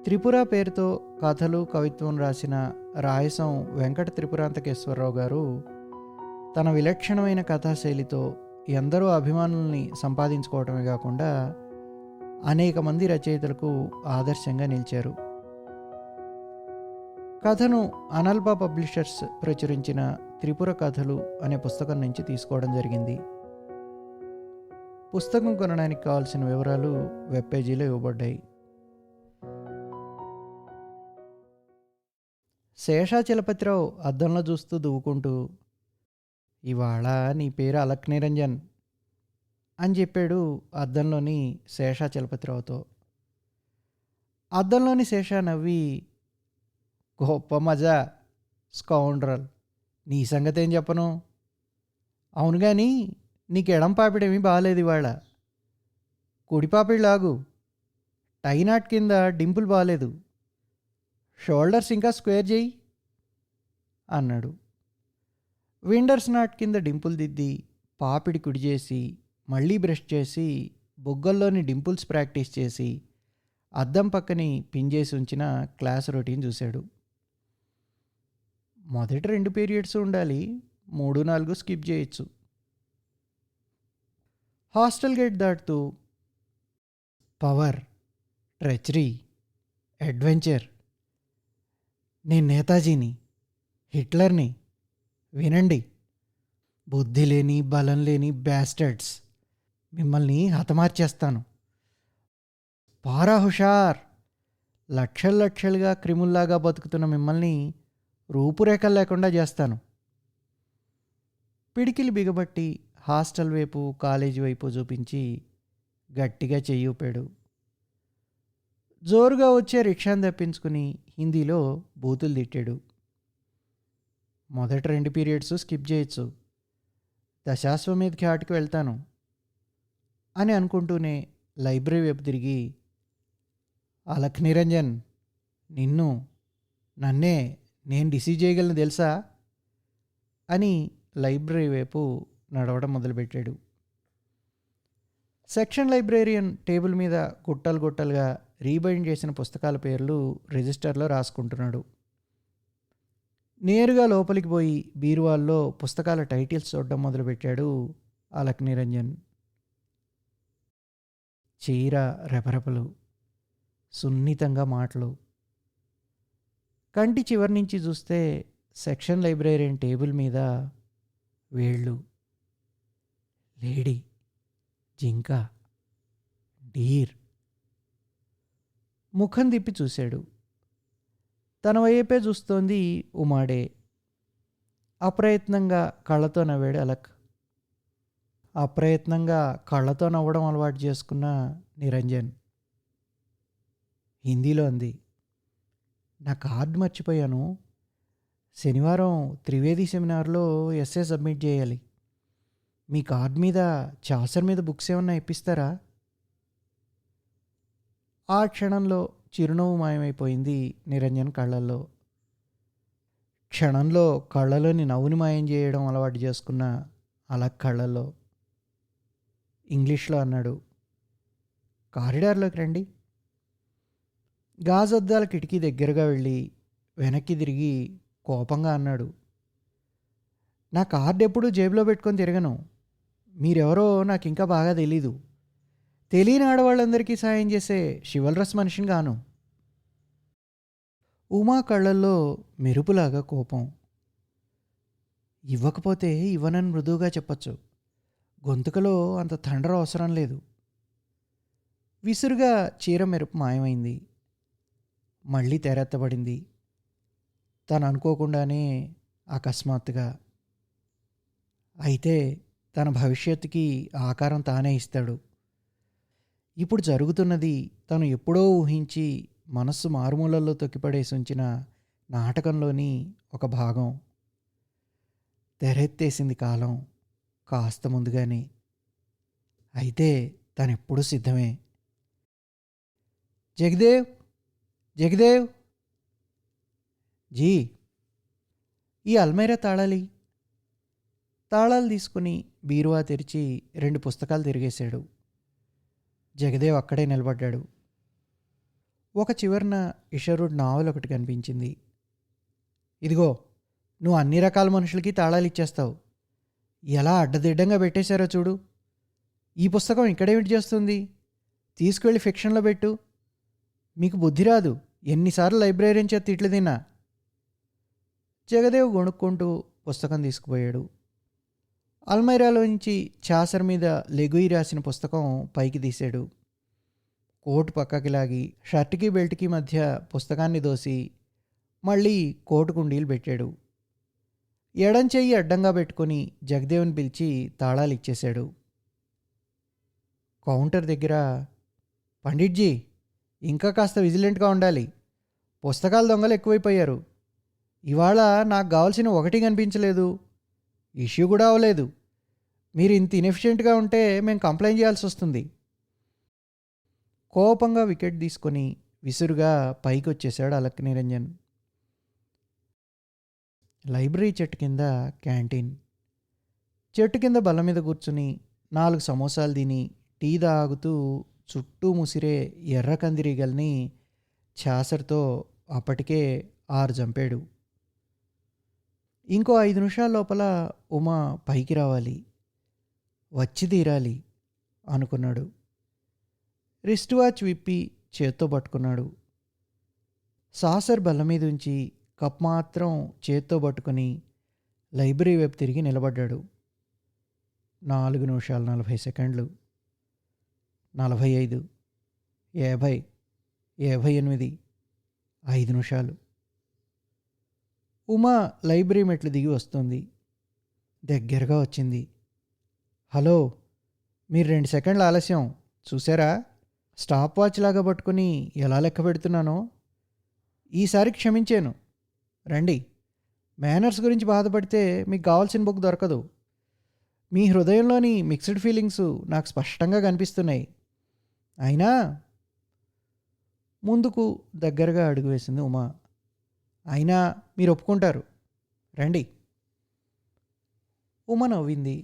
త్రిపుర పేరుతో కథలు కవిత్వం రాసిన రాయసం వెంకట త్రిపురాంతకేశ్వరరావు గారు తన విలక్షణమైన కథాశైలితో ఎందరో అభిమానుల్ని సంపాదించుకోవటమే కాకుండా అనేక మంది రచయితలకు ఆదర్శంగా నిలిచారు. కథను అనల్ప పబ్లిషర్స్ ప్రచురించిన త్రిపుర కథలు అనే పుస్తకం నుంచి తీసుకోవడం జరిగింది. పుస్తకం కొనడానికి కావాల్సిన వివరాలు వెబ్ పేజీలో ఇవ్వబడ్డాయి. శేషాచలపతిరావు అద్దంలో చూస్తూ దువ్వుకుంటూ, "ఇవాళ నీ పేరు అలక్ నిరంజన్" అని చెప్పాడు అద్దంలోని శేషాచలపతిరావుతో. అద్దంలోని శేష నవ్వి, "గొప్ప మజా స్కౌండ్రల్, నీ సంగతి ఏం చెప్పను. అవును కానీ నీకు ఎడం పాపిడేమీ బాగాలేదు ఇవాళ. కుడి పాపిడిలాగు. టైనాట్ కింద డింపుల్ బాగాలేదు. షోల్డర్స్ ఇంకా స్క్వేర్ చేయి" అన్నాడు. విండర్స్ నాట్ కింద డింపుల్ దిద్ది పాపిడి కుడి చేసి మళ్ళీ బ్రష్ చేసి బొగ్గల్లోని డింపుల్స్ ప్రాక్టీస్ చేసి అద్దం పక్కని పిన్ చేసి ఉంచిన క్లాస్ రొటీన్ చూశాడు. మొదటి 2 పీరియడ్స్ ఉండాలి, 3, 4 స్కిప్ చేయొచ్చు. హాస్టల్ గేట్ దాటుతూ పవర్, ట్రెచరీ, అడ్వెంచర్, నేను నేతాజీని, హిట్లర్ని, వినండి, బుద్ధి లేని బలం లేని బ్యాస్టర్డ్స్, మిమ్మల్ని హతమార్చేస్తాను, పారా హుషార్, లక్షలుగా క్రిముల్లాగా బతుకుతున్న మిమ్మల్ని రూపురేఖలు లేకుండా చేస్తాను. పిడికిలి బిగబట్టి హాస్టల్ వైపు కాలేజీ వైపు చూపించి గట్టిగా చెయ్యి ఊపాడు. జోరుగా వచ్చే రిక్షాను తప్పించుకుని హిందీలో బూతులు తిట్టాడు. మొదటి 2 పీరియడ్స్ స్కిప్ చేయొచ్చు, దశాశ్వమేధ్ ఘాట్కి వెళ్తాను అని అనుకుంటూనే లైబ్రరీ వైపు తిరిగి, అలక్ నిరంజన్, నన్నే నేను డిసీవ్ చేయగలను తెలుసా అని లైబ్రరీ వైపు నడవడం మొదలుపెట్టాడు. సెక్షన్ లైబ్రేరియన్ టేబుల్ మీద గుట్టలుగా రీబైండ్ చేసిన పుస్తకాల పేర్లు రిజిస్టర్లో రాసుకుంటున్నాడు. నేరుగా లోపలికి పోయి బీరువాల్లో పుస్తకాల టైటిల్స్ చూడడం మొదలుపెట్టాడు అలక్ నిరంజన్. చీర రెపరెపలు, సున్నితంగా మాటలు. కంటి చివరి నుంచి చూస్తే సెక్షన్ లైబ్రేరియన్ టేబుల్ మీద వేళ్ళు, లేడీ, జింక, డీర్. ముఖం తిప్పి చూశాడు. తన వైపే చూస్తోంది ఉమాడే. అప్రయత్నంగా కళ్ళతో నవ్వాడు అలక్. అప్రయత్నంగా కళ్ళతో నవ్వడం అలవాటు చేసుకున్న నిరంజన్ హిందీలో అంది, "నా కార్డు మర్చిపోయాను. శనివారం త్రివేది సెమినార్లో ఎస్ఏ సబ్మిట్ చేయాలి. మీ కార్డు మీద చాసర్ మీద బుక్స్ ఏమన్నా ఇప్పిస్తారా?" ఆ క్షణంలో చిరునవ్వు మాయమైపోయింది నిరంజన్ కళ్ళల్లో. క్షణంలో కళ్ళలోని నవ్వుని మాయం చేయడం అలవాటు చేసుకున్న అలక్ కళ్ళల్లో. ఇంగ్లీష్లో అన్నాడు, "కారిడార్లోకి రండి." గాజద్దాల కిటికీ దగ్గరగా వెళ్ళి వెనక్కి తిరిగి కోపంగా అన్నాడు, "నా కార్డు ఎప్పుడూ జేబులో పెట్టుకొని తిరగను. మీరెవరో నాకు ఇంకా బాగా తెలీదు. తెలియని ఆడవాళ్ళందరికీ సాయం చేసే షివల్రస్ మనిషిని గాను." ఉమా కళ్ళల్లో మెరుపులాగా కోపం. ఇవ్వకపోతే ఇవ్వనని మృదువుగా చెప్పచ్చు. గొంతుకలో అంత తండ్ర అవసరం లేదు. విసురుగా చీర మెరుపు మాయమైంది. మళ్ళీ తెరెత్తబడింది. తను అనుకోకుండానే అకస్మాత్తుగా. అయితే తన భవిష్యత్తుకి ఆకారం తానే ఇస్తాడు. ఇప్పుడు జరుగుతున్నది తను ఎప్పుడో ఊహించి మనస్సు మారుమూలల్లో తొక్కిపడేసి ఉంచిన నాటకంలోని ఒక భాగం. తెరెత్తేసింది కాలం కాస్త ముందుగానే. అయితే తనెప్పుడూ సిద్ధమే. "జగదేవ్, జగదేవ్." "జీ." "ఈ అల్మైరా తాళాలి." తాళాలు తీసుకుని బీరువా తెరిచి 2 పుస్తకాలు తిరిగేశాడు. జగదేవ్ అక్కడే నిలబడ్డాడు. ఒక చివరన ఇషరుడ్ నావల్ ఒకటి కనిపించింది. ఇదిగో, నువ్వు అన్ని రకాల మనుషులకి తాళాలు ఇచ్చేస్తావు. ఎలా అడ్డదిడ్డంగా పెట్టేశారో చూడు. ఈ పుస్తకం ఇక్కడేమిటి చేస్తుంది? తీసుకువెళ్ళి ఫిక్షన్లో పెట్టు. మీకు బుద్ధి రాదు. ఎన్నిసార్లు లైబ్రరీని చేత తిట్లు తిన్నా. జగదేవ్ గొణుక్కుంటూ పుస్తకం తీసుకుపోయాడు. అల్మైరాలోంచి చాసర్ మీద లెగుయి రాసిన పుస్తకం పైకి తీశాడు. కోటు పక్కకి లాగి షర్ట్కి బెల్ట్కి మధ్య పుస్తకాన్ని దోసి మళ్ళీ కోటు కుండీలు పెట్టాడు. ఎడం చెయ్యి అడ్డంగా పెట్టుకొని జగదేవ్ని పిలిచి తాళాలు ఇచ్చేశాడు. కౌంటర్ దగ్గర, పండిట్జీ, ఇంకా కాస్త విజిలెంట్గా ఉండాలి. పుస్తకాల దొంగలు ఎక్కువైపోయారు. ఇవాళ నాకు కావాల్సిన ఒకటి కనిపించలేదు. ఇష్యూ కూడా అవ్వలేదు. మీరు ఇంత ఇన్ఎఫిషియెంట్గా ఉంటే మేము కంప్లైంట్ చేయాల్సి వస్తుంది. కోపంగా వికెట్ తీసుకొని విసురుగా పైకి వచ్చేశాడు అలక్ నిరంజన్. లైబ్రరీ చెట్టు కింద క్యాంటీన్. చెట్టు కింద బల్ల మీద కూర్చుని 4 సమోసాలు తిని టీ తాగుతూ చుట్టూ ముసిరే ఎర్ర కందిరీగల్ని ఛాసర్తో అప్పటికే 6 చంపాడు. ఇంకో 5 నిమిషాల లోపల ఉమా పైకి రావాలి, వచ్చి తీరాలి అనుకున్నాడు. రిస్ట్ వాచ్ విప్పి చేత్తో పట్టుకున్నాడు. సాసర్ బల్ల మీద ఉంచి కప్ మాత్రం చేత్తో పట్టుకుని లైబ్రరీ వైపు తిరిగి నిలబడ్డాడు. 4 నిమిషాలు 40 సెకండ్లు, 45, 50, 58, 5 నిమిషాలు. ఉమా లైబ్రరీ మెట్లు దిగి వస్తుంది. దగ్గరగా వచ్చింది. హలో, మీరు 2 సెకండ్ల ఆలస్యం. చూసారా? స్టాప్ వాచ్ లాగా పట్టుకుని ఎలా లెక్క పెడుతున్నానో. ఈసారి క్షమించాను. రండి. మేనర్స్ గురించి బాధపడితే మీకు కావాల్సిన బుక్ దొరకదు. మీ హృదయంలోని మిక్స్డ్ ఫీలింగ్స్ నాకు స్పష్టంగా కనిపిస్తున్నాయి. అయినా ముందుకు దగ్గరగా అడుగు వేసింది ఉమా. అయినా మీరు ఒప్పుకుంటారు. రండి. ఉమా నవ్వింది.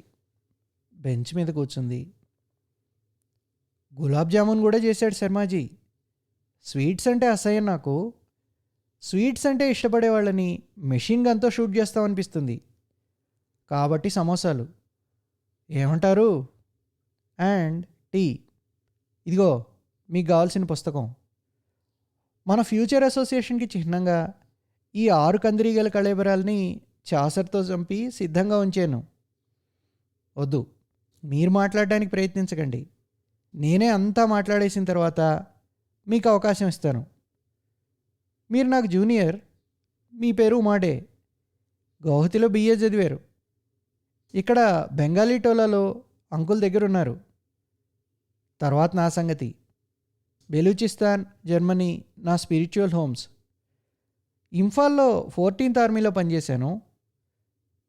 బెంచ్ మీద కూర్చుంది. గులాబ్ జామున్ కూడా చేశాడు శర్మాజీ. స్వీట్స్ అంటే అసహ్యం నాకు. స్వీట్స్ అంటే ఇష్టపడే వాళ్ళని మెషిన్ గన్తో షూట్ చేస్తామనిపిస్తుంది. కాబట్టి సమోసాలు. ఏమంటారు? And tea. ఇదిగో మీకు కావాల్సిన పుస్తకం. మన ఫ్యూచర్ అసోసియేషన్కి చిహ్నంగా ఈ 6 కందిరీగల కళేబరాల్ని చాసర్తో చంపి సిద్ధంగా ఉంచాను. వద్దు, మీరు మాట్లాడడానికి ప్రయత్నించకండి. నేనే అంతా మాట్లాడేసిన తర్వాత మీకు అవకాశం ఇస్తాను. మీరు నాకు జూనియర్. మీ పేరు ఉమాడే. గౌహతిలో బిఏ చదివారు. ఇక్కడ బెంగాలీ టోలాలో అంకుల్ దగ్గర ఉన్నారు. తర్వాత నా సంగతి. బెలూచిస్తాన్, జర్మనీ నా స్పిరిచువల్ హోమ్స్. ఇంఫాల్లో 14th ఆర్మీలో పనిచేశాను.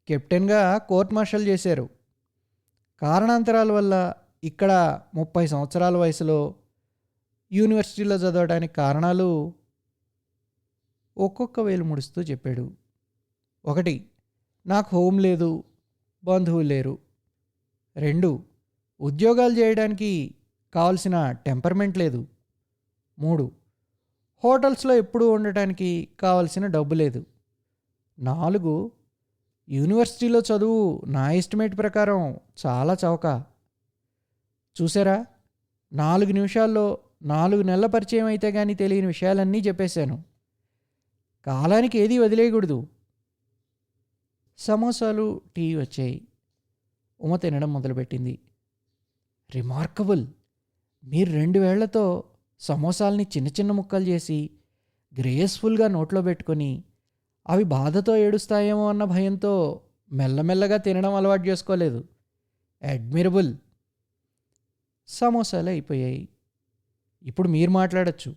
కెప్టెన్గా కోర్ట్ మార్షల్ చేశారు. కారణాంతరాల వల్ల ఇక్కడ 30 సంవత్సరాల వయసులో యూనివర్సిటీలో చదవడానికి కారణాలు ఒక్కొక్క వేలు ముడుస్తూ చెప్పాడు. 1, నాకు హోమ్ లేదు, బంధువులు లేరు. 2, ఉద్యోగాలు చేయడానికి కావలసిన టెంపర్మెంట్ లేదు. 3, హోటల్స్లో ఎప్పుడూ ఉండటానికి కావలసిన డబ్బు లేదు. 4, యూనివర్సిటీలో చదువు నా ఎస్టిమేట్ ప్రకారం చాలా చౌక. చూసారా, 4 నిమిషాల్లో 4 నెలల పరిచయం అయితే కానీ తెలియని విషయాలన్నీ చెప్పేశాను. కాలానికి ఏదీ వదిలేయకూడదు. సమోసాలు, టీ వచ్చాయి. ఉమ తినడం మొదలుపెట్టింది. రిమార్కబుల్. మీరు 2 వేళ్లతో సమోసాల్ని చిన్న చిన్న ముక్కలు చేసి గ్రేస్ఫుల్గా నోట్లో పెట్టుకొని అవి బాధతో ఏడుస్తాయేమో అన్న భయంతో మెల్లమెల్లగా తినడం అలవాటు చేసుకోలేదు. అడ్మిరబుల్. సమోసాలు అయిపోయాయి. ఇప్పుడు మీరు మాట్లాడచ్చు.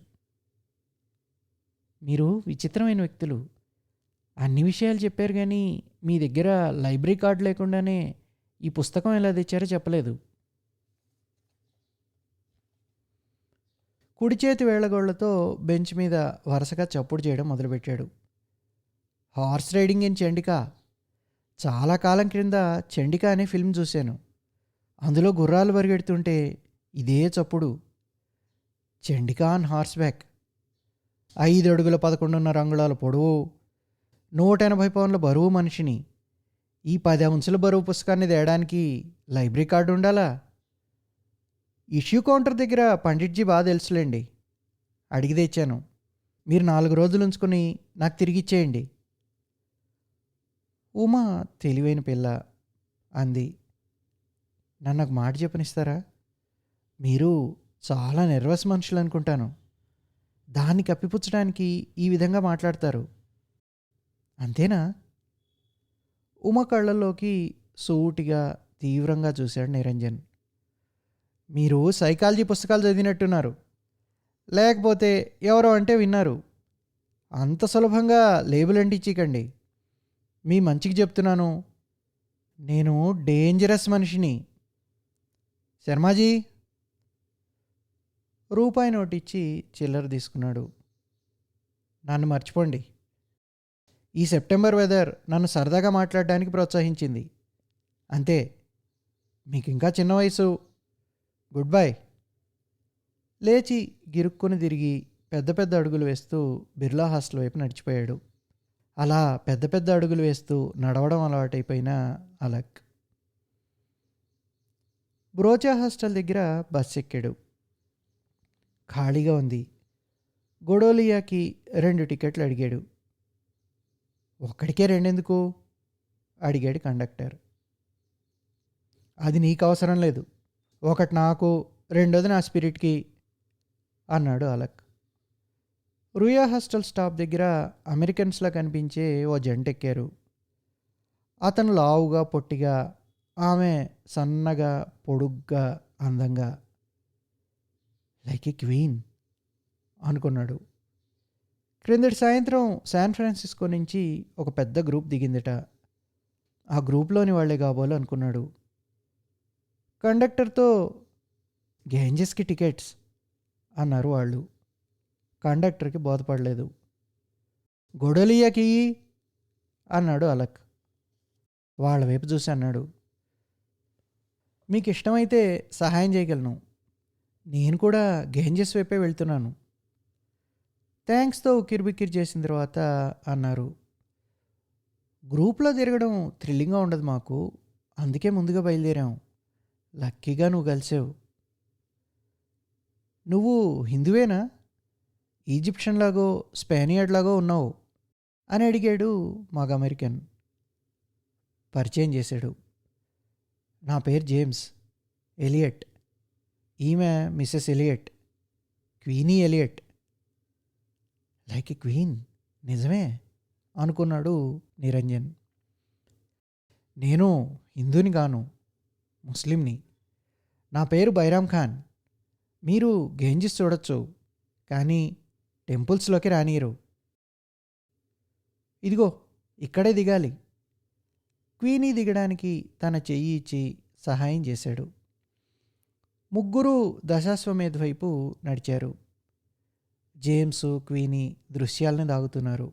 మీరు విచిత్రమైన వ్యక్తులు. అన్ని విషయాలు చెప్పారు కానీ మీ దగ్గర లైబ్రరీ కార్డు లేకుండానే ఈ పుస్తకం ఎలా తెచ్చారో చెప్పలేదు. కుడి చేతి వేళ్లగోళ్లతో బెంచ్ మీద వరుసగా చప్పుడు చేయడం మొదలుపెట్టాడు. Horse riding in Chandika. చాలా కాలం క్రింద చండికా అనే ఫిల్మ్ చూశాను. అందులో గుర్రాలు పరిగెడుతుంటే ఇదే చప్పుడు. Chandika on horse back. 5 అడుగుల 11.5 అంగుళాల పొడవు, 180 పౌండ్ల బరువు మనిషిని ఈ 10 అంశుల బరువు పుస్తకాన్ని తేయడానికి లైబ్రరీ కార్డు ఉండాలా? ఇష్యూ కౌంటర్ దగ్గర పండిట్జీ బాగా తెలుసులేండి, అడిగి తెచ్చాను. మీరు 4 రోజులు ఉంచుకొని నాకు తిరిగి ఇచ్చేయండి. ఉమా తెలివైన పిల్ల అంది. నన్ను ఒక మాట చెప్పనిస్తారా? మీరు చాలా నెర్వస్ మనుషులు అనుకుంటాను. దాన్ని కప్పిపుచ్చడానికి ఈ విధంగా మాట్లాడతారు, అంతేనా? ఉమ కళ్ళల్లోకి సూటిగా తీవ్రంగా చూశాడు నిరంజన్. మీరు సైకాలజీ పుస్తకాలు చదివినట్టున్నారు, లేకపోతే ఎవరో అంటే విన్నారు. అంత సులభంగా లేబుల్ అంటించకండి. మీ మంచికి చెప్తున్నాను, నేను డేంజరస్ మనిషిని. శర్మాజీ రూపాయి నోటిచ్చి చిల్లర తీసుకున్నాడు. నన్ను మర్చిపోండి. ఈ సెప్టెంబర్ వెదర్ నన్ను సరదాగా మాట్లాడడానికి ప్రోత్సహించింది, అంతే. మీకు ఇంకా చిన్న వయసు. Good bye. లేచి గిరుక్కుని తిరిగి పెద్ద పెద్ద అడుగులు వేస్తూ బిర్లా హాస్టల్ వైపు నడిచిపోయాడు. అలా పెద్ద పెద్ద అడుగులు వేస్తూ నడవడం అలవాటైపోయిన అలక్ బ్రోచా హాస్టల్ దగ్గర బస్ ఎక్కాడు. ఖాళీగా ఉంది. గొడోలియాకి 2 టికెట్లు అడిగాడు. ఒక్కడికే 2 ఎందుకు అడిగాడు కండక్టర్. అది నీకు అవసరం లేదు, ఒకటి నాకు, రెండోది నా స్పిరిట్కి అన్నాడు అలక్. రుయా హాస్టల్ స్టాప్ దగ్గర అమెరికన్స్లా కనిపించే ఓ జంట ఎక్కారు. అతను లావుగా పొట్టిగా, ఆమె సన్నగా పొడుగ్గా అందంగా. లైక్ ఏ క్వీన్ అనుకున్నాడు. క్రిందటి సాయంత్రం శాన్ ఫ్రాన్సిస్కో నుంచి ఒక పెద్ద గ్రూప్ దిగిందట. ఆ గ్రూప్లోని వాళ్లే కాబోలు అనుకున్నాడు. కండక్టర్తో గేంజెస్కి టికెట్స్ అన్నారు వాళ్ళు. కండక్టర్కి బోధపడలేదు. గొడలియాకి అన్నాడు అలక్. వాళ్ళ వైపు చూసి అన్నాడు, మీకు ఇష్టమైతే సహాయం చేయగలను, నేను కూడా గేంజెస్ వైపే వెళ్తున్నాను. థ్యాంక్స్తో ఉక్కిరిబిక్కిరి చేసిన తర్వాత అన్నారు, గ్రూప్లో తిరగడం థ్రిల్లింగ్గా ఉండదు మాకు, అందుకే ముందుగా బయలుదేరాం. లక్కీగా నువ్వు కలిసావు. నువ్వు హిందువేనా? ఈజిప్షియన్ లాగో స్పానియర్డ్ లాగో ఉన్నావు అని అడిగాడు మగ అమెరికన్. పరిచయం చేశాడు. నా పేరు జేమ్స్ ఎలియట్, ఈమె Mrs Eliot, Queenie Eliot. Like a queen, నిజమే అనుకున్నాడు నిరంజన్. నేను హిందూని గాను, ముస్లింని. నా పేరు బైరామ్ ఖాన్. మీరు గేంజెస్ చూడొచ్చు, కానీ టెంపుల్స్లోకి రానియరు. ఇదిగో ఇక్కడే దిగాలి. క్వీనీ దిగడానికి తన చెయ్యి ఇచ్చి సహాయం చేశాడు. ముగ్గురు దశాశ్వమేధ్ వైపు నడిచారు. జేమ్స్, క్వీనీ దృశ్యాలను దాగుతున్నారు.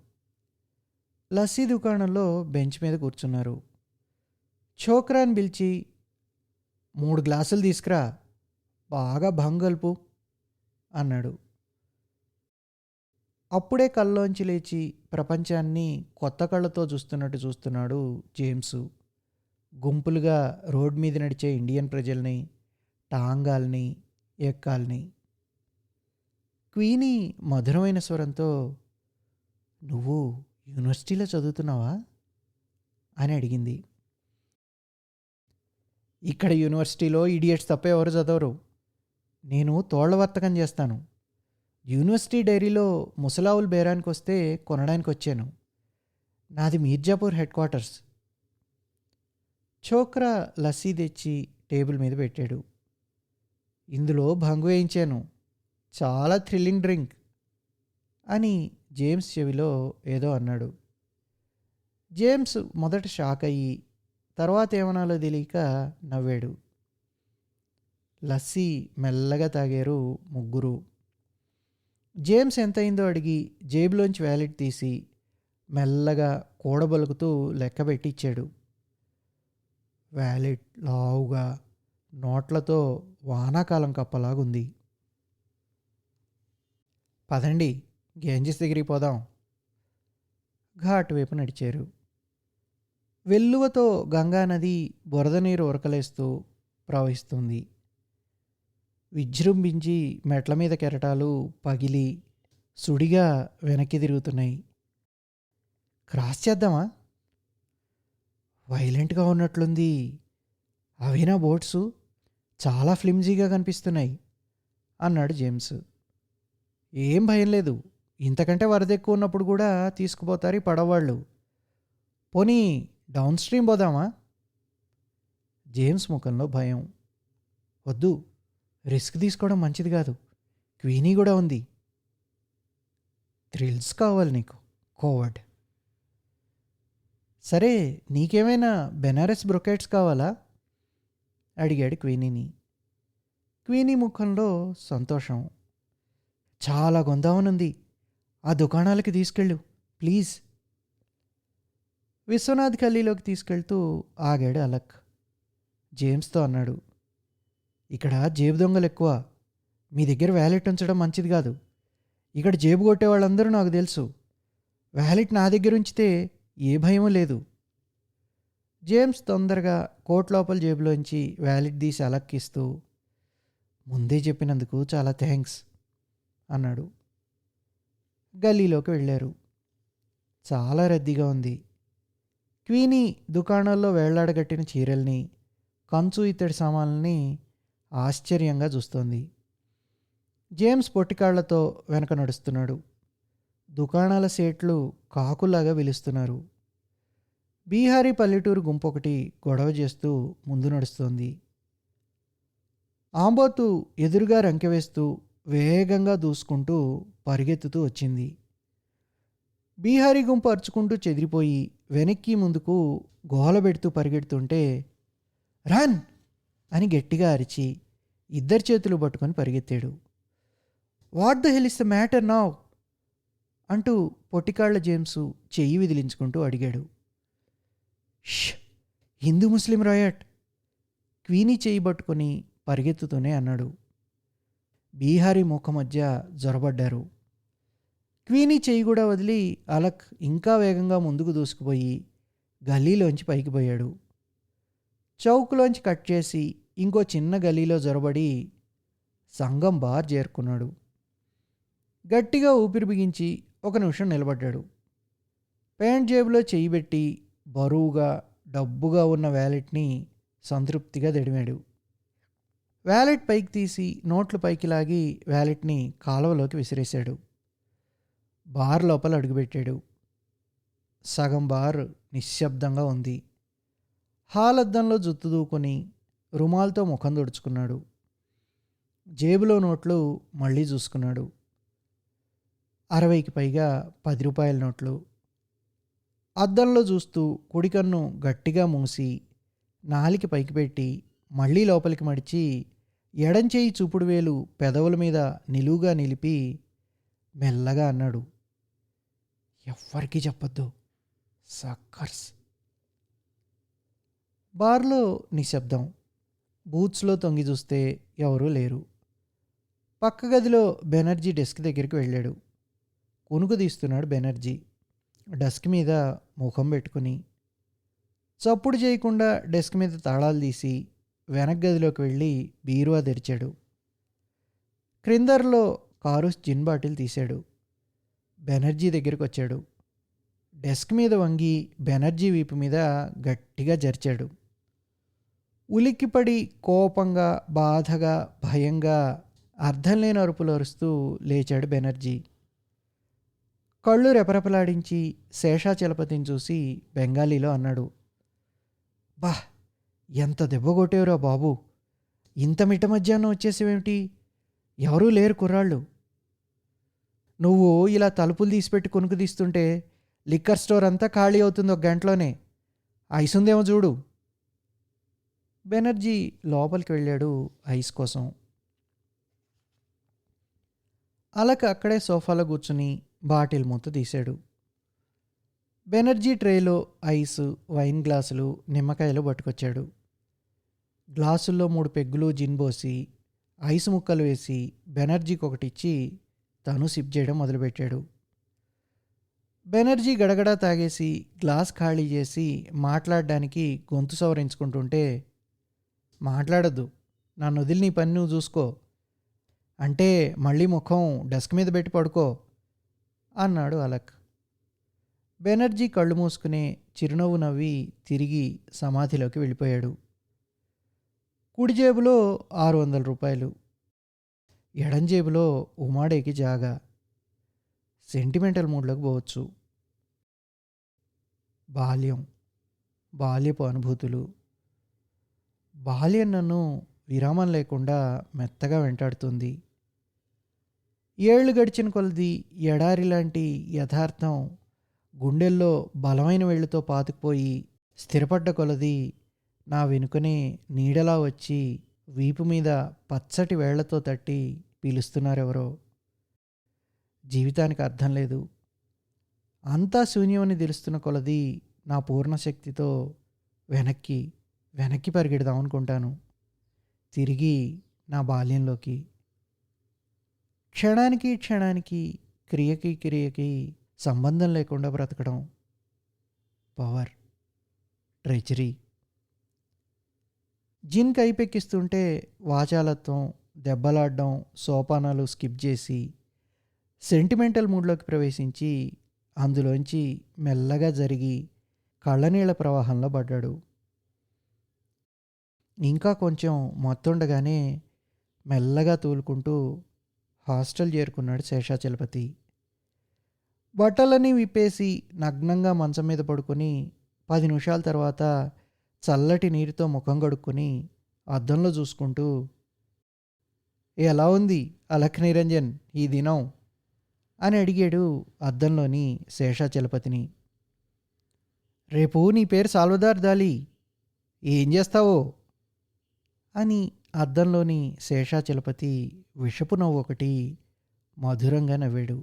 లస్సీ దుకాణంలో బెంచ్ మీద కూర్చున్నారు. ఛోక్రాన్ పిలిచి 3 గ్లాసులు తీసుకురా, బాగా భంగల్పు అన్నాడు. అప్పుడే కల్లోంచి లేచి ప్రపంచాన్ని కొత్త కళ్ళతో చూస్తున్నట్టు చూస్తున్నాడు జేమ్స్. గుంపులుగా రోడ్ మీద నడిచే ఇండియన్ ప్రజల్ని, టాంగాల్ని, ఎక్కాల్ని. క్వీనీ మధురమైన స్వరంతో, నువ్వు యూనివర్సిటీలో చదువుతున్నావా అని అడిగింది. ఇక్కడ యూనివర్సిటీలో ఇడియట్స్ తప్ప ఎవరు చదవరు. నేను తోళ్ల వర్తకం చేస్తాను. యూనివర్సిటీ డైరీలో ముసలావులు బేరానికి వస్తే కొనడానికి వచ్చాను. నాది మీర్జాపూర్ హెడ్ క్వార్టర్స్. ఛోక్రా లస్సీ తెచ్చి టేబుల్ మీద పెట్టాడు. ఇందులో భంగు వేయించాను, చాలా థ్రిల్లింగ్ డ్రింక్ అని జేమ్స్ చెవిలో ఏదో అన్నాడు. జేమ్స్ మొదట షాక్ అయ్యి తర్వాత ఏమనాలో తెలియక నవ్వాడు. లస్సీ మెల్లగా తాగారు ముగ్గురు. జేమ్స్ ఎంతయిందో అడిగి జేబులోంచి వ్యాలెట్ తీసి మెల్లగా కూడబలుకుతూ లెక్కబెట్టి ఇచ్చాడు. వ్యాలెట్ లావుగా నోట్లతో వానాకాలం కప్పలాగుంది. పదండి గేంజెస్ దగ్గరికి పోదాం. ఘాట్ వైపు నడిచారు. వెల్లువతో గంగానది బురద నీరు ఉరకలేస్తూ ప్రవహిస్తుంది. విజృంభించి మెట్ల మీద కెరటాలు పగిలి సుడిగా వెనక్కి తిరుగుతున్నాయి. క్రాస్ చేద్దామా? వైలెంట్గా ఉన్నట్లుంది. అవేనా బోట్సు? చాలా ఫ్లిమ్జీగా కనిపిస్తున్నాయి అన్నాడు జేమ్స్. ఏం భయం లేదు, ఇంతకంటే వరద ఎక్కువ ఉన్నప్పుడు కూడా తీసుకుపోతారు ఈ పడవవాళ్ళు. పోనీ డౌన్ స్ట్రీమ్ పోదామా? జేమ్స్ ముఖంలో భయం. వద్దు, రిస్క్ తీసుకోవడం మంచిది కాదు. క్వీనీ కూడా ఉంది. థ్రిల్స్ కావాలి నీకు, కోవర్డ్. సరే, నీకేమైనా బెనారస్ బ్రొకెట్స్ కావాలా అడిగాడు క్వీనీని. క్వీనీ ముఖంలో సంతోషం. చాలా గొందామనుంది, ఆ దుకాణాలకి తీసుకెళ్ళు ప్లీజ్. విశ్వనాథ్ గల్లీలోకి తీసుకెళ్తూ ఆగాడు అలక్. జేమ్స్తో అన్నాడు, ఇక్కడ జేబు దొంగలు ఎక్కువ. మీ దగ్గర వ్యాలెట్ ఉంచడం మంచిది కాదు. ఇక్కడ జేబు కొట్టే వాళ్ళందరూ నాకు తెలుసు. వ్యాలెట్ నా దగ్గర ఉంచితే ఏ భయమూ లేదు. జేమ్స్ తొందరగా కోట్ లోపల జేబులోంచి వ్యాలెట్ తీసి అలక్కిస్తూ, ముందే చెప్పినందుకు చాలా థ్యాంక్స్ అన్నాడు. గల్లీలోకి వెళ్ళారు. చాలా రద్దీగా ఉంది. క్వీనీ దుకాణాల్లో వేళ్లాడగట్టిన చీరల్ని, కంచు ఇత్తడి సామాన్లని ఆశ్చర్యంగా చూస్తోంది. జేమ్స్ పొట్టికాళ్లతో వెనక నడుస్తున్నాడు. దుకాణాల సేట్లు కాకులాగా పిలుస్తున్నారు. బీహారీ పల్లెటూరు గుంపొకటి గొడవ చేస్తూ ముందు నడుస్తోంది. ఆంబోతు ఎదురుగా రంకెవేస్తూ వేగంగా దూసుకుంటూ పరిగెత్తుతూ వచ్చింది. బీహారీ గుంపు అరుచుకుంటూ చెదిరిపోయి వెనక్కి ముందుకు గోల పెడుతూ పరిగెడుతుంటే, రన్ అని గట్టిగా అరిచి ఇద్దరి చేతులు పట్టుకొని పరిగెత్తాడు. What the hell is the matter now అంటూ పొట్టికాళ్ల జేమ్స్ చెయ్యి విదిలించుకుంటూ అడిగాడు. ష్, హిందూ ముస్లిం రాయట్ క్వీనీ చెయ్యి పట్టుకొని పరిగెత్తుతూనే అన్నాడు. బీహారీ ముఖ మధ్య జొరబడ్డారు. క్వీనీ చెయ్యి కూడా వదిలి అలక్ ఇంకా వేగంగా ముందుకు దూసుకుపోయి గల్లీలోంచి పైకి పోయాడు. చౌక్లోంచి కట్ చేసి ఇంకో చిన్న గల్లీలో జొరబడి సంగం బార్ చేరుకున్నాడు. గట్టిగా ఊపిరి బిగించి 1 నిమిషం నిలబడ్డాడు. ప్యాంట్ జేబులో చెయ్యి పెట్టి బరువుగా డబ్బుగా ఉన్న వ్యాలెట్ని సంతృప్తిగా దడిమాడు. వ్యాలెట్ పైకి తీసి నోట్లు పైకి లాగి వ్యాలెట్ని కాలువలోకి విసిరేశాడు. బార్ లోపల అడుగుపెట్టాడు. సగం బార్ నిశ్శబ్దంగా ఉంది. హాల్ అద్దంలో జుత్తు దూకుని రుమాల్తో ముఖం తుడుచుకున్నాడు. జేబులో నోట్లు మళ్ళీ చూసుకున్నాడు. 60కి పైగా 10 రూపాయల నోట్లు. అద్దంలో చూస్తూ కుడికన్ను గట్టిగా మూసి నాలిక పైకి పెట్టి మళ్ళీ లోపలికి మడిచి ఎడంచేయి చూపుడు వేలు పెదవుల మీద నిలువుగా నిలిపి మెల్లగా అన్నాడు, ఎవ్వరికీ చెప్పొద్దు సక్కర్స్. బార్లో నిశ్శబ్దం. బూత్స్లో తొంగి చూస్తే ఎవరూ లేరు. పక్క గదిలో బెనర్జీ డెస్క్ దగ్గరికి వెళ్ళాడు. కునుకు తీస్తున్నాడు బెనర్జీ డెస్క్ మీద ముఖం పెట్టుకుని. చప్పుడు చేయకుండా డెస్క్ మీద తాళాలు తీసి వెనక్ గదిలోకి వెళ్ళి బీరువా తెరిచాడు. క్రిందర్లో కారుస్ జిన్ బాటిల్ తీశాడు. బెనర్జీ దగ్గరికి వచ్చాడు. డెస్క్ మీద వంగి బెనర్జీ వీపు మీద గట్టిగా జరిచాడు. ఉలిక్కిపడి కోపంగా బాధగా భయంగా అర్థం లేని అరుపులు అరుస్తూ లేచాడు బెనర్జీ. కళ్ళు రెపరెపలాడించి శేషాచలపతిని చూసి బెంగాలీలో అన్నాడు, బా, ఎంత దెబ్బ కొట్టేవరా బాబు, ఇంత మిట్ట మధ్యాహ్నం వచ్చేసేవేమిటి? ఎవరూ లేరు కుర్రాళ్ళు. నువ్వు ఇలా తలుపులు తీసిపెట్టి కొనుక్కు తీస్తుంటే లిక్కర్ స్టోర్ అంతా ఖాళీ అవుతుంది 1 గంటలోనే. ఐసుందేమో చూడు. బెనర్జీ లోపలికి వెళ్ళాడు ఐస్ కోసం. అలక అక్కడే సోఫాలో కూర్చుని బాటిల్ మూత తీశాడు. బెనర్జీ ట్రేలో ఐసు, వైన్ గ్లాసులు, నిమ్మకాయలు పట్టుకొచ్చాడు. గ్లాసుల్లో 3 పెగ్గులు జిన్ పోసి ఐసు ముక్కలు వేసి బెనర్జీకి ఒకటిచ్చి తను సిప్ చేయడం మొదలుపెట్టాడు. బెనర్జీ గడగడా తాగేసి గ్లాస్ ఖాళీ చేసి మాట్లాడడానికి గొంతు సవరించుకుంటుంటే, మాట్లాడద్దు, నన్ను వదిలి నీ పని నువ్వు చూసుకో, అంటే మళ్ళీ ముఖం డెస్క్ మీద పెట్టి పడుకో అన్నాడు అలక్. బెనర్జీ కళ్ళు మూసుకుని చిరునవ్వు నవ్వి తిరిగి సమాధిలోకి వెళ్ళిపోయాడు. కుడి జేబులో 600 రూపాయలు, ఎడం జేబులో ఉమాడేకి జాగా. సెంటిమెంటల్ మూడ్లోకి పోవచ్చు. బాల్యం, బాల్యపు అనుభూతులు. బాల్యం నన్ను విరామం లేకుండా మెత్తగా వెంటాడుతుంది. ఏళ్ళు గడిచిన కొలది ఎడారి లాంటి యథార్థం గుండెల్లో బలమైన వేళ్ళతో పాతుకుపోయి స్థిరపడ్డ కొలది నా వెనుకనే నీడలా వచ్చి వీపు మీద పచ్చటి వేళ్లతో తట్టి పిలుస్తున్నారెవరో. జీవితానికి అర్థం లేదు, అంతా శూన్యమని తెలుస్తున్న కొలది నా పూర్ణశక్తితో వెనక్కి వెనక్కి పరిగెడదాం అనుకుంటాను, తిరిగి నా బాల్యంలోకి. క్షణానికి క్షణానికి క్రియకి క్రియకి సంబంధం లేకుండా బ్రతకడం. Power, treasury. జిన్ కైపెక్కిస్తుంటే వాచాలత్వం, దెబ్బలాడడం, సోపానాలు స్కిప్ చేసి సెంటిమెంటల్ మూడ్లోకి ప్రవేశించి అందులోంచి మెల్లగా జరిగి కళ్ళనీళ్ల ప్రవాహంలో పడ్డాడు. ఇంకా కొంచెం మత్తుండగానే మెల్లగా తూలుకుంటూ హాస్టల్ చేరుకున్నాడు శేషాచలపతి. బట్టలన్నీ విప్పేసి నగ్నంగా మంచం మీద పడుకొని 10 నిమిషాల తర్వాత చల్లటి నీరుతో ముఖం కడుక్కొని అద్దంలో చూసుకుంటూ, ఎలా ఉంది అలక్ నిరంజన్ ఈ దినం అని అడిగాడు అద్దంలోని శేషాచలపతిని. రేపు నీ పేరు సాల్వదార్ దాలి, ఏం చేస్తావో అని అద్దంలోని శేషాచలపతి విషపు నవ్వు ఒకటి మధురంగా నవ్వాడు.